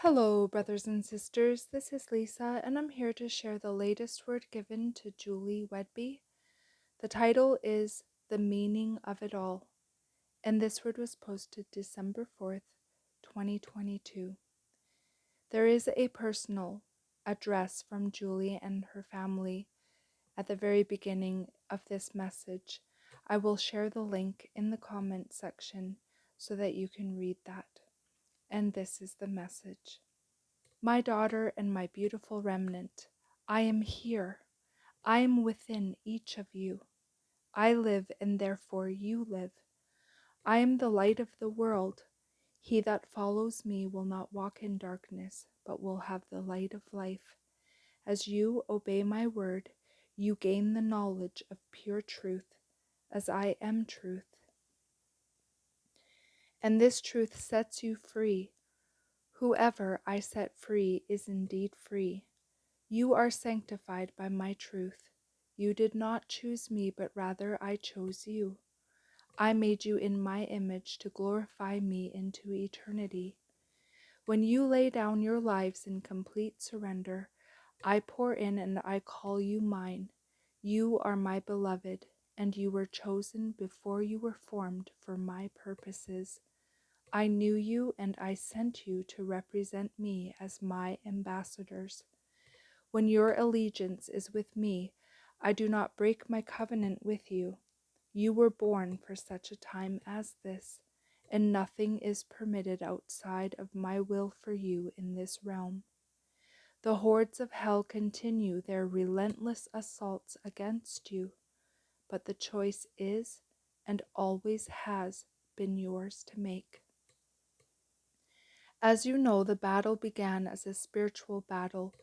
Hello, brothers and sisters. This is Lisa, and I'm here to share the latest word given to Julie WHEDBEE. The title is The Meaning of It All, and this word was posted December 4th, 2022. There is a personal address from Julie and her family at the very beginning of this message. I will share the link in the comment section so that you can read that. And this is the message. My daughter and my beautiful remnant, I am here. I am within each of you. I live, and therefore you live. I am the light of the world. He that follows me will not walk in darkness, but will have the light of life. As you obey my word, you gain the knowledge of pure truth, as I am truth. And this truth sets you free. Whoever I set free is indeed free. You are sanctified by my truth. You did not choose me, but rather I chose you. I made you in my image to glorify me into eternity. When you lay down your lives in complete surrender, I pour in and I call you mine. You are my beloved, and you were chosen before you were formed for my purposes. I knew you, and I sent you to represent me as my ambassadors. When your allegiance is with me, I do not break my covenant with you. You were born for such a time as this, and nothing is permitted outside of my will for you in this realm. The hordes of hell continue their relentless assaults against you, but the choice is and always has been yours to make. As you know, the battle began as a spiritual battle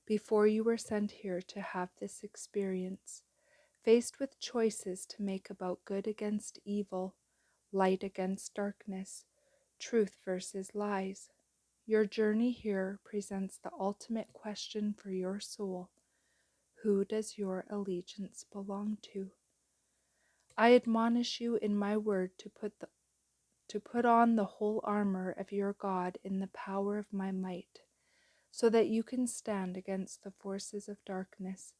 before you were sent here to have this experience. Faced with choices to make about good against evil, light against darkness, truth versus lies, your journey here presents the ultimate question for your soul. Who does your allegiance belong to? I admonish you in my word to put on the whole armor of your God in the power of my might, so that you can stand against the forces of darkness,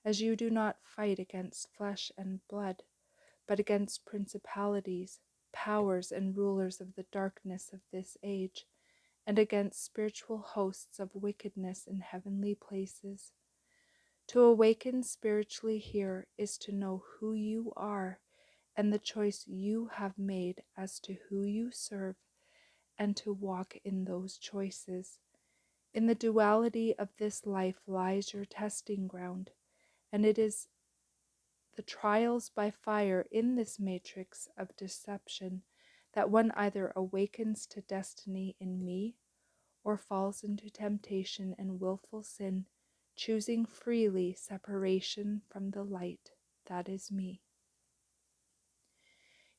as you do not fight against flesh and blood, but against principalities, powers, and rulers of the darkness of this age, and against spiritual hosts of wickedness in heavenly places. To awaken spiritually here is to know who you are and the choice you have made as to who you serve, and to walk in those choices. In the duality of this life lies your testing ground, and it is the trials by fire in this matrix of deception that one either awakens to destiny in me or falls into temptation and willful sin, choosing freely separation from the light that is me.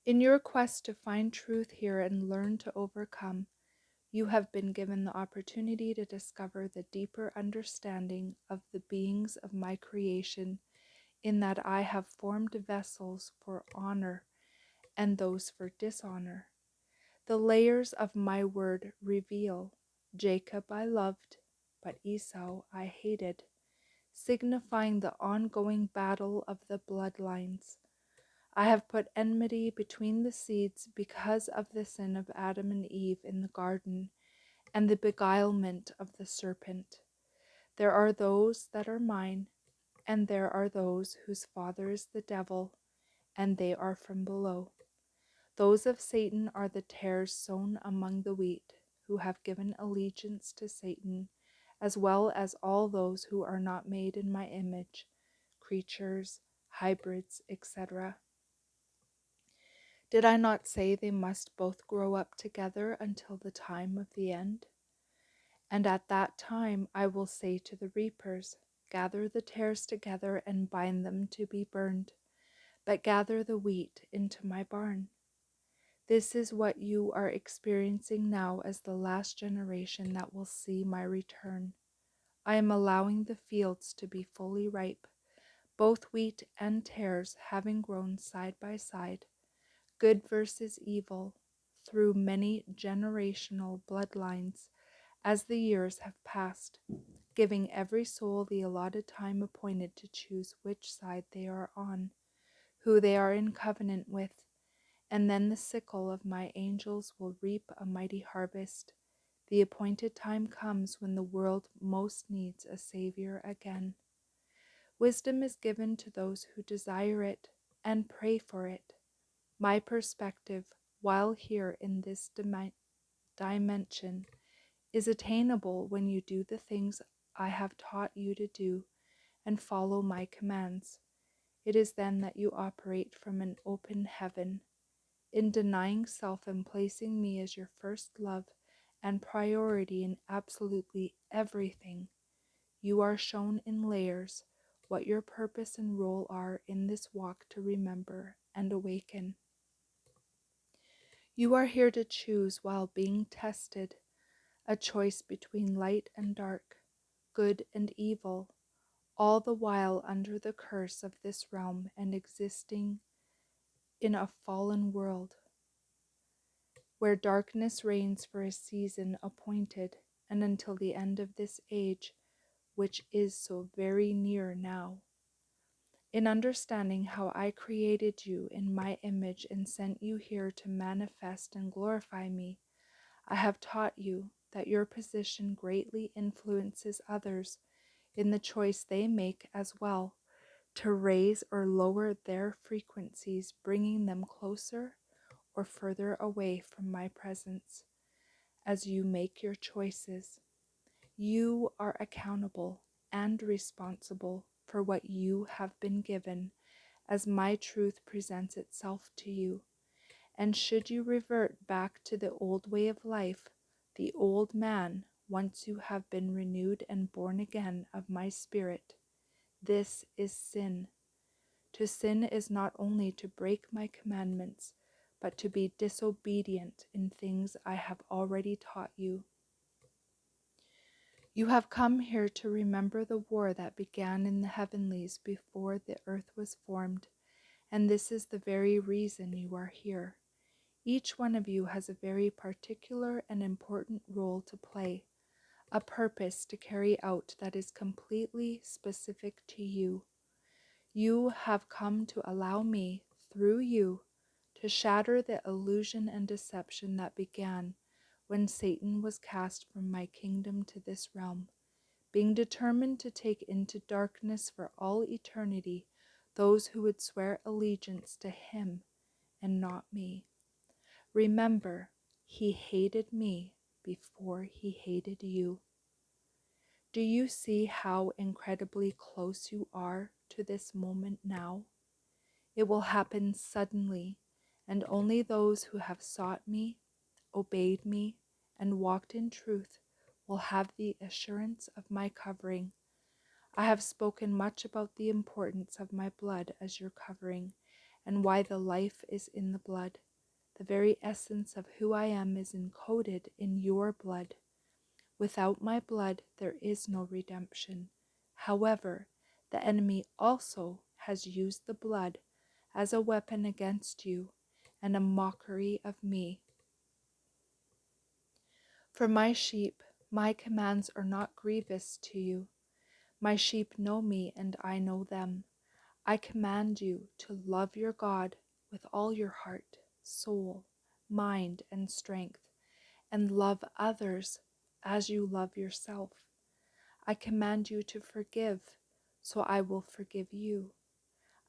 In your quest to find truth here and learn to overcome, you have been given the opportunity to discover the deeper understanding of the beings of my creation, in that I have formed vessels for honor and those for dishonor. The layers of my word reveal: Jacob I loved, but Esau I hated, signifying the ongoing battle of the bloodlines. I have put enmity between the seeds because of the sin of Adam and Eve in the garden and the beguilement of the serpent. There are those that are mine, and there are those whose father is the devil, and they are from below. Those of Satan are the tares sown among the wheat, who have given allegiance to Satan, as well as all those who are not made in my image, creatures, hybrids, etc. Did I not say they must both grow up together until the time of the end? And at that time I will say to the reapers, gather the tares together and bind them to be burned, but gather the wheat into my barn. This is what you are experiencing now as the last generation that will see my return. I am allowing the fields to be fully ripe, both wheat and tares having grown side by side, good versus evil, through many generational bloodlines, as the years have passed, giving every soul the allotted time appointed to choose which side they are on, who they are in covenant with, and then the sickle of my angels will reap a mighty harvest. The appointed time comes when the world most needs a Savior again. Wisdom is given to those who desire it and pray for it. My perspective, while here in this dimension, is attainable when you do the things I have taught you to do and follow my commands. It is then that you operate from an open heaven. In denying self and placing me as your first love and priority in absolutely everything, you are shown in layers what your purpose and role are in this walk to remember and awaken. You are here to choose while being tested, a choice between light and dark, good and evil, all the while under the curse of this realm and existing in a fallen world, where darkness reigns for a season appointed and until the end of this age, which is so very near now. In understanding how I created you in my image and sent you here to manifest and glorify me, I have taught you that your position greatly influences others in the choice they make as well, to raise or lower their frequencies, bringing them closer or further away from my presence. As you make your choices, you are accountable and responsible for what you have been given as my truth presents itself to you. And should you revert back to the old way of life, the old man, once you have been renewed and born again of my spirit, this is sin. To sin is not only to break my commandments, but to be disobedient in things I have already taught you. You have come here to remember the war that began in the heavenlies before the earth was formed, and this is the very reason you are here. Each one of you has a very particular and important role to play, a purpose to carry out that is completely specific to you. You have come to allow me, through you, to shatter the illusion and deception that began when Satan was cast from my kingdom to this realm, being determined to take into darkness for all eternity those who would swear allegiance to him and not me. Remember, he hated me before he hated you. Do you see how incredibly close you are to this moment now? It will happen suddenly, and only those who have sought me, obeyed me, and walked in truth will have the assurance of my covering. I have spoken much about the importance of my blood as your covering, and why the life is in the blood. The very essence of who I am is encoded in your blood. Without my blood, there is no redemption. However, the enemy also has used the blood as a weapon against you and a mockery of me. For my sheep, my commands are not grievous to you. My sheep know me and I know them. I command you to love your God with all your heart, soul, mind, and strength, and love others as you love yourself. I command you to forgive, so I will forgive you.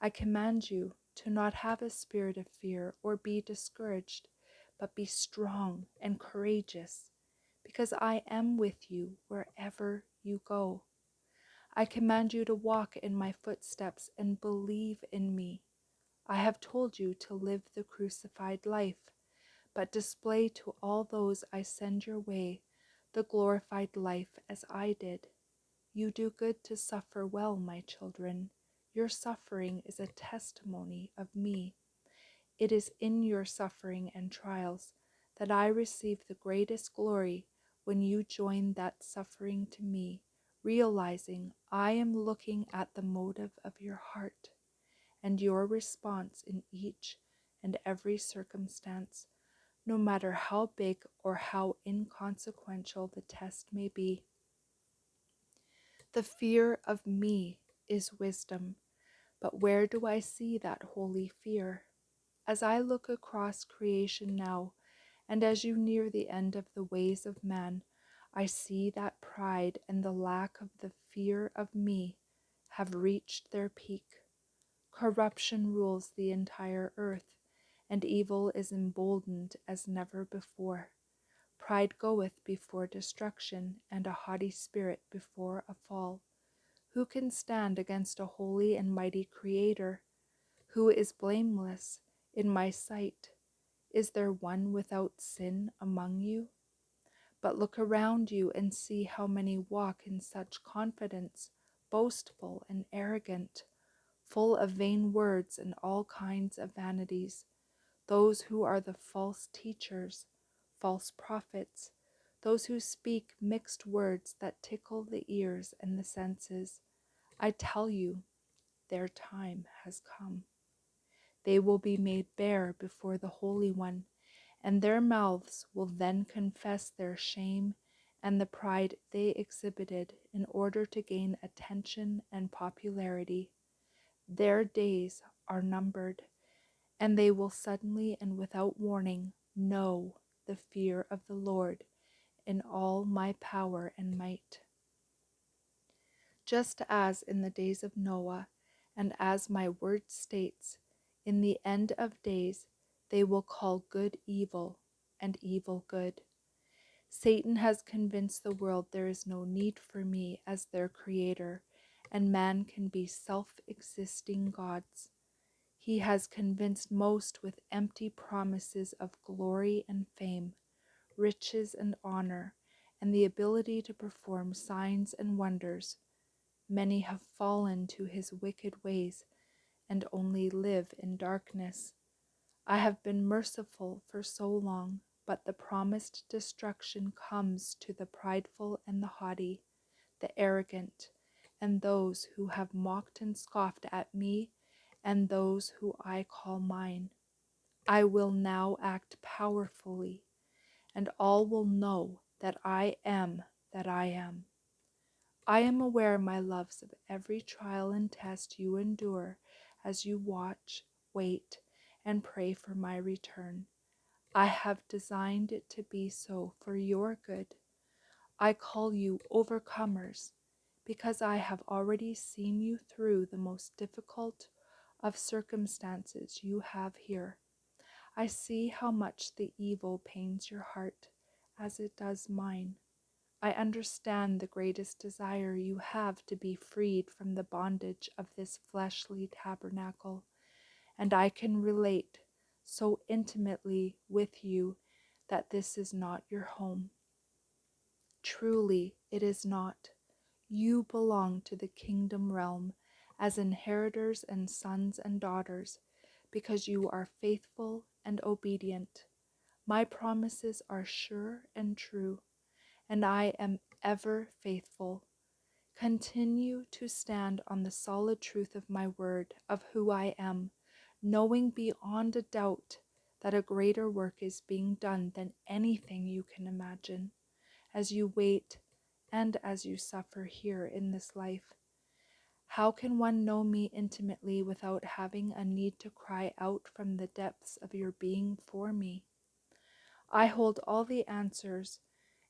I command you to not have a spirit of fear or be discouraged, but be strong and courageous, because I am with you wherever you go. I command you to walk in my footsteps and believe in me. I have told you to live the crucified life, but display to all those I send your way the glorified life as I did. You do good to suffer well, my children. Your suffering is a testimony of me. It is in your suffering and trials that I receive the greatest glory when you join that suffering to me, realizing I am looking at the motive of your heart and your response in each and every circumstance, no matter how big or how inconsequential the test may be. The fear of me is wisdom, but where do I see that holy fear? As I look across creation now, and as you near the end of the ways of man, I see that pride and the lack of the fear of me have reached their peak. Corruption rules the entire earth, and evil is emboldened as never before. Pride goeth before destruction, and a haughty spirit before a fall. Who can stand against a holy and mighty Creator? Who is blameless in my sight? Is there one without sin among you? But look around you and see how many walk in such confidence, boastful and arrogant, full of vain words and all kinds of vanities. Those who are the false teachers, false prophets, those who speak mixed words that tickle the ears and the senses. I tell you, their time has come. They will be made bare before the Holy One, and their mouths will then confess their shame and the pride they exhibited in order to gain attention and popularity. Their days are numbered, and they will suddenly and without warning know the fear of the Lord in all my power and might. Just as in the days of Noah, and as my word states, in the end of days they will call good evil and evil good. Satan has convinced the world there is no need for me as their creator, and man can be self-existing gods. He has convinced most with empty promises of glory and fame, riches and honor, and the ability to perform signs and wonders. Many have fallen to his wicked ways and only live in darkness. I have been merciful for so long, but the promised destruction comes to the prideful and the haughty, the arrogant, and those who have mocked and scoffed at me and those who I call mine. I will now act powerfully, and all will know that I am that I am. I am aware, my loves, of every trial and test you endure as you watch, wait, and pray for my return. I have designed it to be so for your good. I call you overcomers because I have already seen you through the most difficult of circumstances you have here. I see how much the evil pains your heart as it does mine. I understand the greatest desire you have to be freed from the bondage of this fleshly tabernacle, and I can relate so intimately with you that this is not your home. Truly, it is not. You belong to the kingdom realm as inheritors and sons and daughters, because you are faithful and obedient. My promises are sure and true, and I am ever faithful. Continue to stand on the solid truth of my word, of who I am, knowing beyond a doubt that a greater work is being done than anything you can imagine, as you wait and as you suffer here in this life. How can one know me intimately without having a need to cry out from the depths of your being for me? I hold all the answers,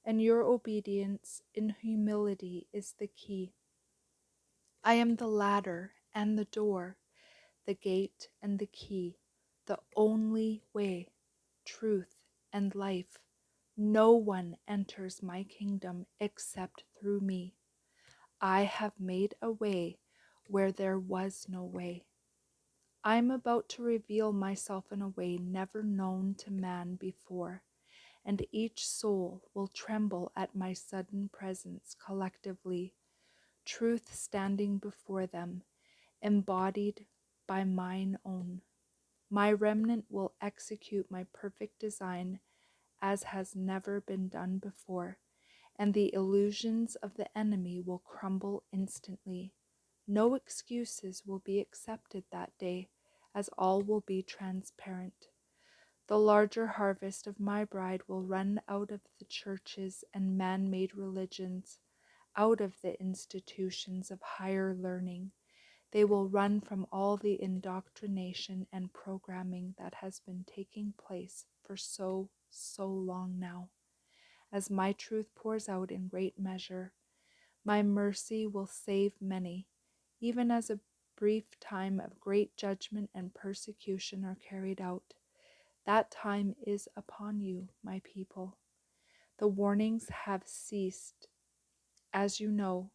and your obedience in humility is the key. I am the ladder and the door, the gate and the key, the only way, truth, and life. No one enters my kingdom except through me. I have made a way where there was no way. I am about to reveal myself in a way never known to man before, and each soul will tremble at my sudden presence collectively, truth standing before them, embodied by mine own. My remnant will execute my perfect design as has never been done before, and the illusions of the enemy will crumble instantly. No excuses will be accepted that day, as all will be transparent. The larger harvest of my bride will run out of the churches and man-made religions, out of the institutions of higher learning. They will run from all the indoctrination and programming that has been taking place for so long now. As my truth pours out in great measure, my mercy will save many, even as a brief time of great judgment and persecution are carried out. That time is upon you, my people. The warnings have ceased, as you know,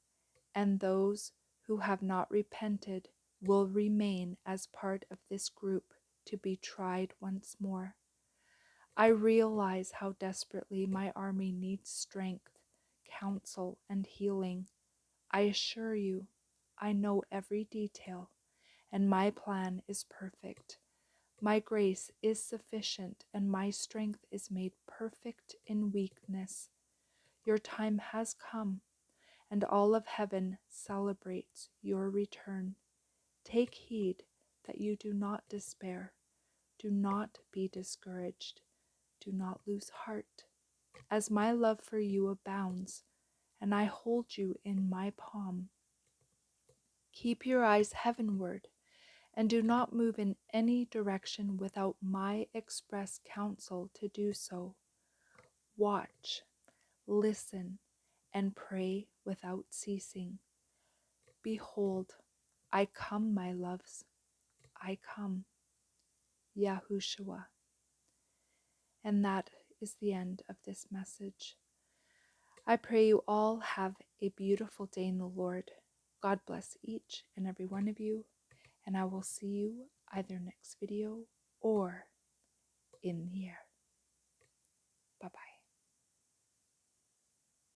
and those who have not repented will remain as part of this group to be tried once more. I realize how desperately my army needs strength, counsel, and healing. I assure you, I know every detail, and my plan is perfect. My grace is sufficient, and my strength is made perfect in weakness. Your time has come, and all of heaven celebrates your return. Take heed that you do not despair. Do not be discouraged. Do not lose heart, as my love for you abounds, and I hold you in my palm. Keep your eyes heavenward, and do not move in any direction without my express counsel to do so. Watch, listen, and pray without ceasing. Behold, I come, my loves, I come. Yahushua. And that is the end of this message. I pray you all have a beautiful day in the Lord. God bless each and every one of you, and I will see you either next video or in the air. Bye-bye.